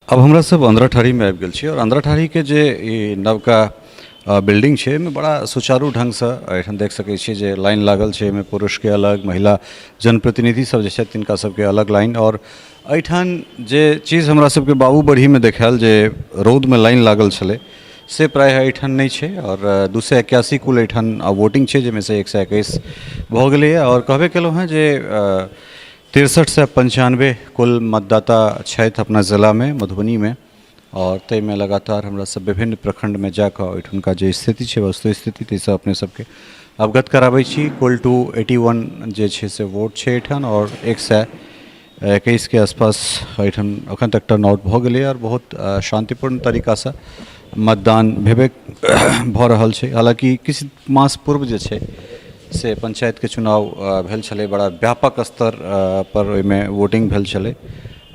अब हमरा सब अंदराठारी में आबि गेल छी और अंदराठारी के जे ई नवका बिल्डिंग छै एहिमे बड़ा सुचारू ढंग से एठाम देख सकै छियै जे लाइन लागल छै। एहिमे पुरुष के अलग, महिला जनप्रतिनिधि सब जे छथि तिनका सबके अलग लाइन। और एहिठाम जे चीज हमरा सबके बाबू बढ़ी में देखायल जे रौद में लाइन लागल छलै से प्रायः एहिठाम नहीं छै। और 281 कुल एहिठाम वोटिंग छै, जाहिमे से 121 भऽ गेलैए। और कहबे केलहुँ हैं जे 63 से 95 कुल मतदाता छथि अपना जिला में, मधुबनी में। और तय में लगातार हमरा सब विभिन्न प्रखंड में जाकर ओहिठुनका जे स्थिति छै, वस्तु स्थिति ताहिसँ अपने सबके अवगत कराबै छी। कुल 281 जे छै से वोट छै एहिठाम और 121 के आसपास एहिठाम अखन तक टर्नआउट भऽ गेलै और बहुत शांतिपूर्ण तरीका से मतदान भेबे भऽ रहल छै। हालांकि किछु मास पूर्व जे छै से पंचायत के चुनाव भेल छलै, बड़ा व्यापक स्तर पर ओहिमे वोटिंग भेल छलै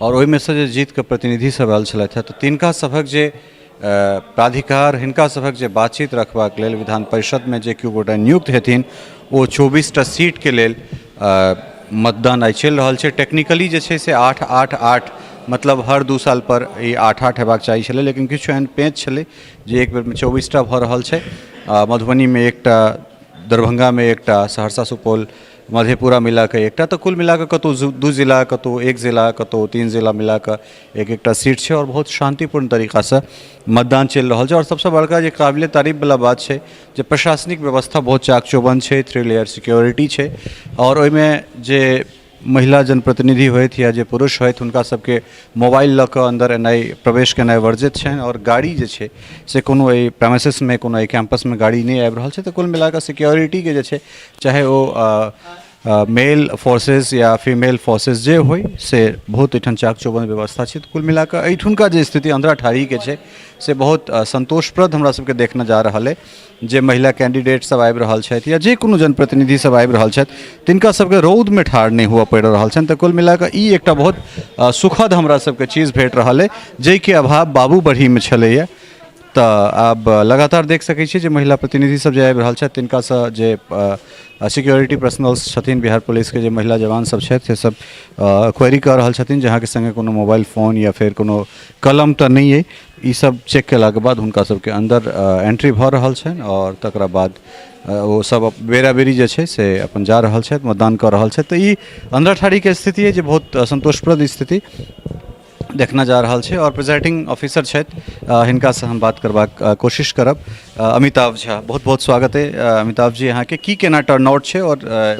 और ओहिमे से जे जीत के प्रतिनिधि सब आयल छलथि तऽ तिनका सभक जे प्राधिकार, हिनका सभक जे बातचीत रखबाक लेल विधान परिषद में जे केओ गोटा नियुक्त हेथिन ओ 24टा सीट के लेल मतदान आइ चलि रहल छै। टेक्निकली जे छै से 8-8-8 मतलब हर 2 साल पर ई 8-8 हेबाक चाही छलै, लेकिन किछु एहन पेच छलै जे एक बेर में 24टा भऽ रहल छै। मधुबनी में एकटा, दरभंगा में एकटा, सहरसा सुपौल मधेपुरा मिला के एकटा, तो कुल मिला के कतौ 2 जिला, कतौ 1 जिला, कतौ 3 जिला मिला के एक सीट छै और बहुत शांतिपूर्ण तरीका से मतदान चल रहा है। और सबसे बड़का जे काबिले तारीफ वाला बात है जे प्रशासनिक व्यवस्था बहुत चाक चौबंद है, 3 लेयर सिक्योरिटी है। और ओहिमे जे महिला जनप्रतिनिधि होत या जे पुरुष होत हुनका सबके मोबाइल लऽ कऽ अंदर एनाइ, प्रवेश केनाइ वर्जित छनि। और गाड़ी जे छै से कोनो एहि प्रेमिसेस में, कोनो एहि कैंपस में गाड़ी नहीं आबि रहल छै। तऽ कुल मिला कऽ सिक्योरिटी के जे छै, चाहे ओ मेल फोर्सेस या फीमेल फोर्सेस जे होय से बहुत एठाम चाक चौबंद व्यवस्था छै। तऽ कुल मिला कऽ एहिठुनका जे स्थिति अंदराठारी के छै से बहुत संतोषप्रद हमरा सबके देखना जा रहा है। जे महिला कैंडिडेट सब आबि रहल छथि या जे कोनो जनप्रतिनिधि सब आबि रहल छथि तिनका सबके रौद में ठाढ़ नहीं हुआ पड़ि रहल छनि। तऽ कुल मिला कऽ ई एकटा बहुत सुखद हमरा सबके चीज़ भेट रहल है, जाहिके अभाव बाबू बढ़ी में छलैया। तो आब लगातार देख सकै छी जे महिला प्रतिनिधि सब जे आबि रहल छथि तिनकासँ जे सिक्योरिटी पर्सनल्स छथिन, बिहार पुलिस के जे महिला जवान सब छथि से सब क्वेरी कर रहल छथिन जे अहाँके संगे कोनो मोबाइल फोन या फिर कोनो कलम तो नहीं है। ई सब चेक केलाके बाद हुनका सबके अंदर एंट्री भऽ रहल छनि और तकरा बाद वो सब बेरा बेरी जे छै से अपन जा रहल छथि, मतदान कर रहल छथि। तऽ ई अंदराठारी के स्थिति है जे बहुत संतोषप्रद स्थिति देखना जा रहा है। और प्रिजाइडिंग ऑफिसर छथि, हिनका से हम बात करबाक कोशिश करब। अमिताभ झा, बहुत बहुत स्वागत है। अमिताभ जी, यहाँ के की केना टर्नआउट है और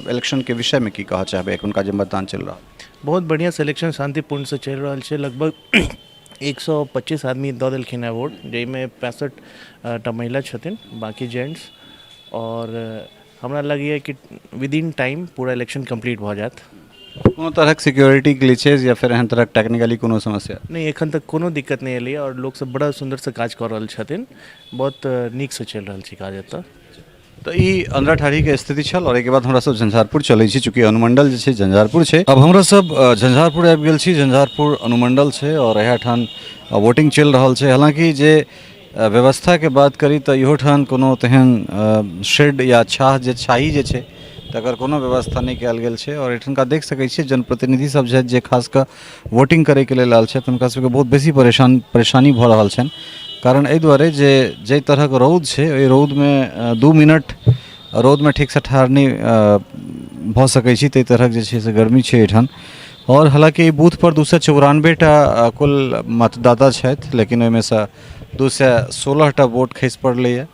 इलेक्शन के विषय में की कह चाहबे उनका जो मतदान चल रहा? बहुत बढ़िया सिलेक्शन शांतिपूर्ण से चल रहा है। लगभग 125 आदमी दऽ देलखिन है वोट, जाहिमे 65 महिला छथिन, बाकी जेंट्स। और हमरा लगैए कि विद इन टाइम पूरा इलेक्शन कंप्लीट भऽ जायत। कोनो तरह सिक्योरिटी ग्लिचेज या फिर एहन तरह टेक्निकली कोनो समस्या नहीं, एखन तक कोनो दिक्कत नहीं एलै और लोग सब बड़ा सुंदर से काज कर रहल छथिन। बहुत नीक से चल रहल छै काज एतऽ। तो ई अंदराठारी के स्थिति छल। और एक बाद हमरा सब झंझारपुर चलै छी, चूँकि अनुमंडल जे छै झंझारपुर छै। अब हमरा सब झंझारपुर आबि गेल छी। झंझारपुर अनुमंडल छै और यहाँ ठान वोटिंग चल रहल छै। हालांकि जे व्यवस्था के बात करी तो इहो ठान कोनो तेहन शेड या छाह जे छाही जे छै तकर कोनो व्यवस्था नहीं कल गेल छै। और एठनका देख सकै छियै जनप्रतिनिधि सब जे खास कऽ वोटिंग करे के लेल आयल छथि हुनका सबके बहुत बेसी परेशानी भऽ रहल छनि। कारण एहि दुआरे जे जाहि तरह के रौद छै, ओहि रौद में 2 मिनट रौद में ठीक से ठाढ़ नहीं भऽ सकै छी, ताहि तरह जे छै से गर्मी छै एठाम। और हालांकि बूथ पर 294टा कुल मतदाता छथि, लेकिन ओहिमे से 216टा वोट खसि पड़लैए।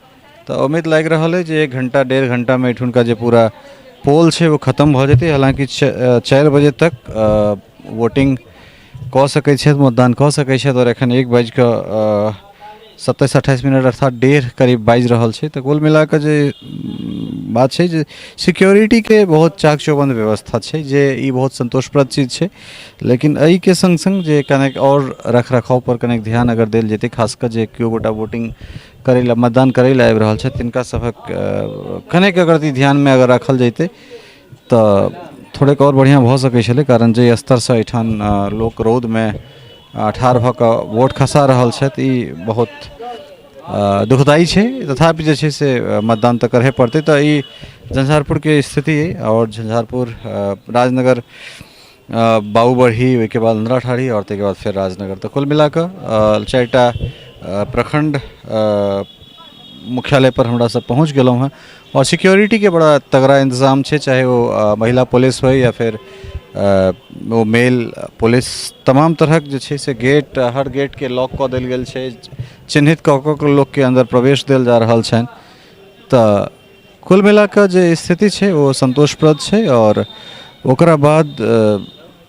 तो उम्मीद लागि रहल है जे 1 घंटा 1.5 घंटा में एठुनका जे पूरा पोल छै वो खत्म भऽ जेतै। हालांकि 4 बजे तक वोटिंग कऽ सकै छथि, मतदान कऽ सकै छथि। और एखन 1:27-28 अर्थात 1:30 करीब बाजि रहल छै। तऽ कुल मिला कऽ जे बात छै जे सिक्योरिटी के बहुत चाक चौबंद व्यवस्था छै, जे ई बहुत संतोषप्रद चीज छै। लेकिन एहि के संग संग जे कनेक और रख रखाव पर कनेक ध्यान अगर देल जेतै, खासकर जे केओ गोटा वोटिंग करे ला, मतदान करे ला आबि रहल छथि तिनका सभक कनेक अगर ई ध्यान में अगर रखल जैते तऽ थोड़ेक और बढ़िया भऽ सकै छलै। कारण जे स्तर से एठान लोक रौद में ठाढ़ भऽ कऽ वोट खसा रहल छथि ई बहुत दुखदायी छै। तथापि जे छै से मतदान तऽ करहे पड़तै। तऽ ई झंझारपुर के स्थिति है। और झंझारपुर राजनगर बाबूबढ़ी ओहिके बाद अंधराठाड़ी और ताहिके बाद फेर राजनगर। तो कुल मिला कऽ चारिटा प्रखंड मुख्यालय पर हमरा सब पहुँच गेलहुँ हैं और सिक्योरिटी के बड़ा तगड़ा इंतजाम है, चाहे वो महिला पुलिस हो या फिर वो मेल पुलिस। तमाम तरहक जे छै से गेट, हर गेट के लॉक कऽ देल गेल छै, चिन्हित कऽ कऽ लोक के अंदर प्रवेश देल जा रहल छनि। तऽ कुल मिला कऽ जे स्थिति छै वो संतोषप्रद छै और ओकरा बाद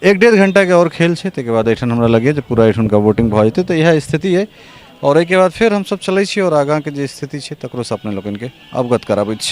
1-1.5 घंटा के और खेल छै, ताहिके बाद एहिठाम हमरा लगे जे पूरा एहिठाम का वोटिंग भऽ जेतै। तऽ इएह स्थिति है और एहिके बाद फेर हमसब चलै छी और आगाँ के जे स्थिति छै तकरो से अपने लोकनि के अवगत कराबैत छी।